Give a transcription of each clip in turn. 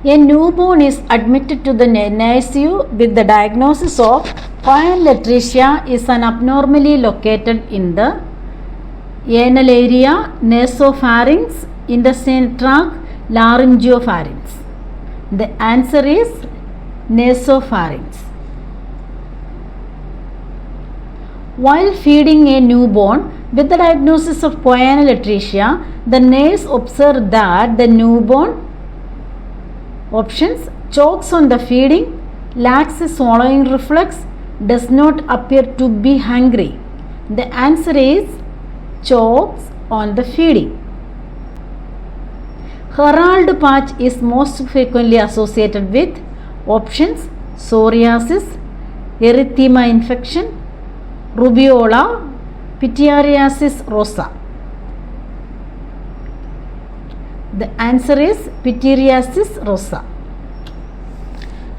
A newborn is admitted to the NICU with the diagnosis of choanal atresia is an abnormally located in the anal area, nasopharynx, intestinal tract, laryngopharynx. The answer is nasopharynx. While feeding a newborn with the diagnosis of choanal atresia, the nurse observed that the newborn options chokes on the feeding, lacks a swallowing reflex, does not appear to be hungry. The answer is chokes on the feeding. Herald patch is most frequently associated with options psoriasis, erythema infection, rubeola, pityriasis rosa. The answer is pityriasis rosa.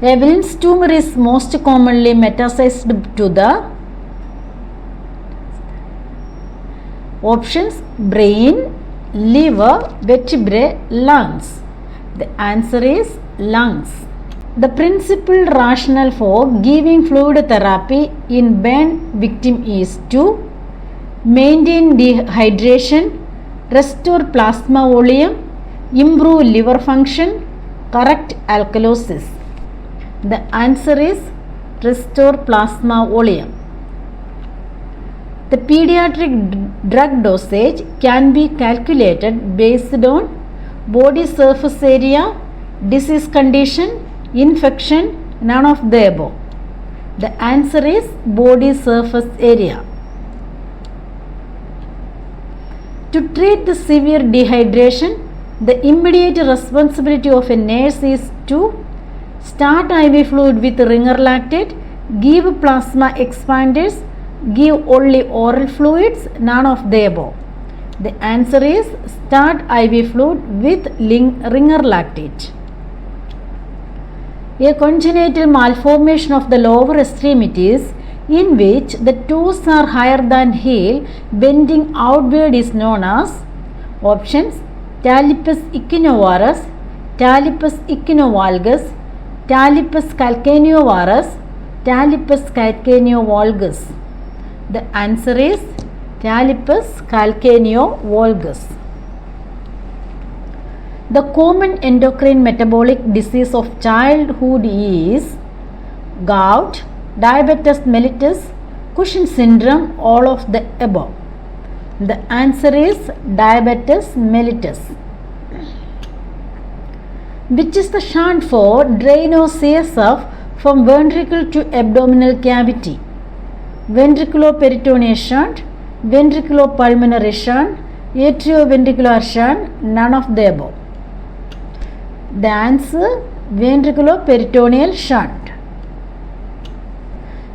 Evelyn's tumor is most commonly metastasized to the options brain, liver, vertebrae, lungs. The answer is lungs. The principal rationale for giving fluid therapy in burn victim is to maintain dehydration, restore plasma volume, improve liver function, correct alkalosis. The answer is restore plasma volume. The pediatric drug dosage can be calculated based on body surface area, disease condition, infection, none of the above. The answer is body surface area. To treat the severe dehydration, the immediate responsibility of a nurse is to start IV fluid with ringer lactate, give plasma expanders, give only oral fluids, none of the above. The answer is start IV fluid with ringer lactate. A congenital malformation of the lower extremities in which the toes are higher than heel, bending outward is known as options Talipes echinovarus, Talipes echinovalgus, Talipes calcaneovarus, Talipes calcaneovalgus. The answer is Talipes calcaneovalgus. The common endocrine metabolic disease of childhood is gout, diabetes mellitus, Cushing syndrome, all of the above. The answer is diabetes mellitus. Which is the shunt for drain of CSF from ventricle to abdominal cavity? Ventriculoperitoneal shunt, ventriculopulmonary shunt, atrioventricular shunt, none of the above. The answer ventriculoperitoneal shunt.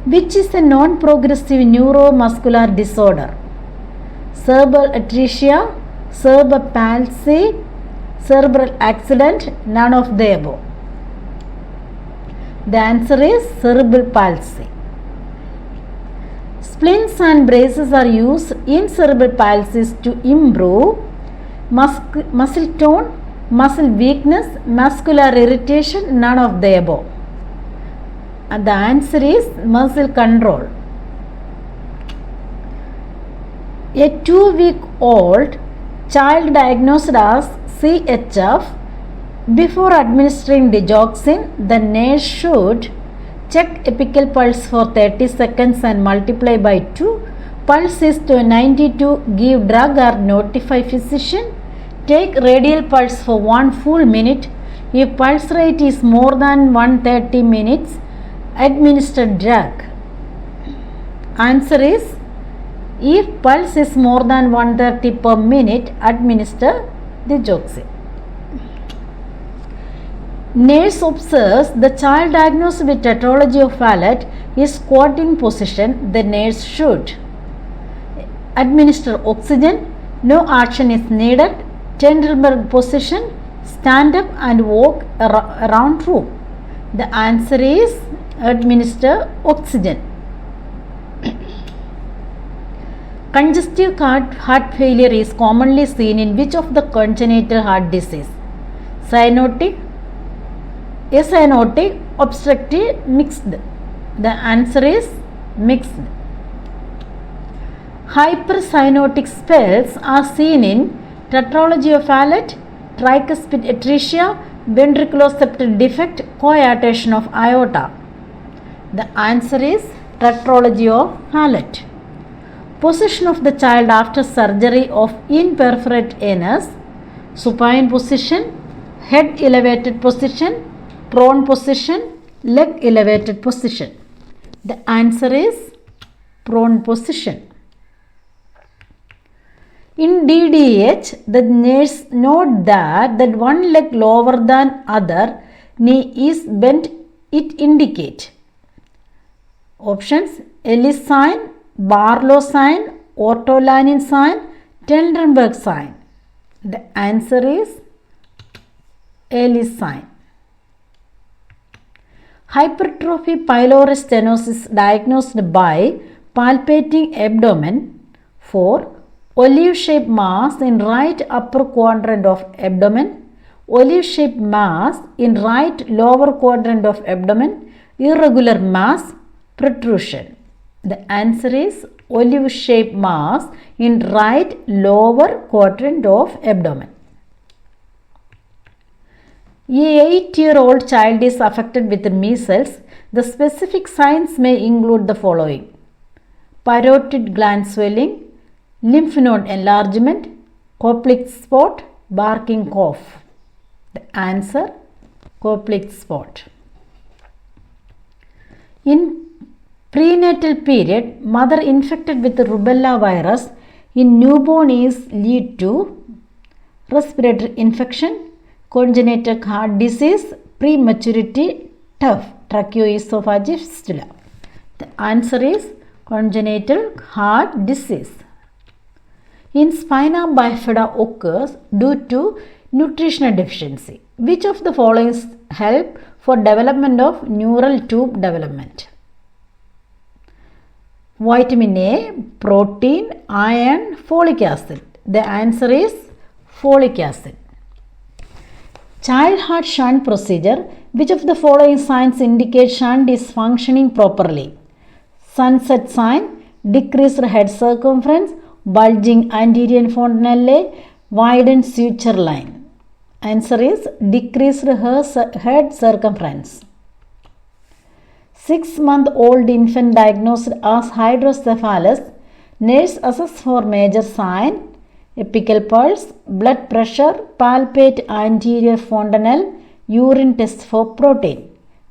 Which is a non-progressive neuromuscular disorder? Cerebral atresia, cerebral palsy, cerebral accident, none of the above. The answer is cerebral palsy. Splints and braces are used in cerebral palsy to improve muscle tone, muscle weakness, muscular irritation, none of the above. And the answer is muscle control. A 2-week-old child diagnosed as CHF, before administering digoxin, the nurse should check apical pulse for 30 seconds and multiply by 2. Pulse is to 92, give drug or notify physician. Take radial pulse for 1 full minute. If pulse rate is more than 130 minutes, administer drug. Answer is if pulse is more than 130 per minute, administer digoxin. Nurse observes the child diagnosed with tetralogy of Fallot is squatting position. The nurse should administer oxygen. No action is needed. Tendelberg position. Stand up and walk around room. The answer is administer oxygen. Congestive heart failure is commonly seen in which of the congenital heart disease? Cyanotic, acyanotic, obstructive, mixed. The answer is mixed. Hypercyanotic spells are seen in tetralogy of Fallot, tricuspid atresia, ventriculoseptal defect, coarctation of aorta. The answer is tetralogy of Fallot. Position of the child after surgery of imperforate anus: supine position, head elevated position, prone position, leg elevated position. The answer is prone position. In DDH, the nurse note that one leg lower than other knee is bent. It indicate options: Ellis sign, Barlow sign, Ortolanin sign, Trendelenburg sign. The answer is Ellis sign. Hypertrophy pylori stenosis diagnosed by palpating abdomen: for olive-shaped mass in right upper quadrant of abdomen, olive-shaped mass in right lower quadrant of abdomen, irregular mass, protrusion. The answer is olive-shaped mass in right lower quadrant of abdomen. A 8-year-old child is affected with measles. The specific signs may include the following: parotid gland swelling, lymph node enlargement, Koplik spot, barking cough. The answer: Koplik spot. In prenatal period, mother infected with rubella virus in newborn is lead to respiratory infection, congenital heart disease, prematurity, tracheoesophageal fistula. The answer is congenital heart disease. In spina bifida occurs due to nutritional deficiency. Which of the following help for development of neural tube development? Vitamin A, protein, iron, folic acid. The answer is folic acid. Child heart shunt procedure. Which of the following signs indicate shunt is functioning properly? Sunset sign, decreased head circumference, bulging anterior fontanelle, widened suture line. Answer is decreased head circumference. 6-month-old infant diagnosed as hydrocephalus. Nurse assess for major sign: apical pulse, blood pressure, palpate anterior fontanelle, urine test for protein.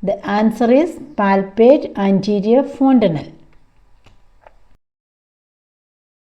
The answer is palpate anterior fontanelle.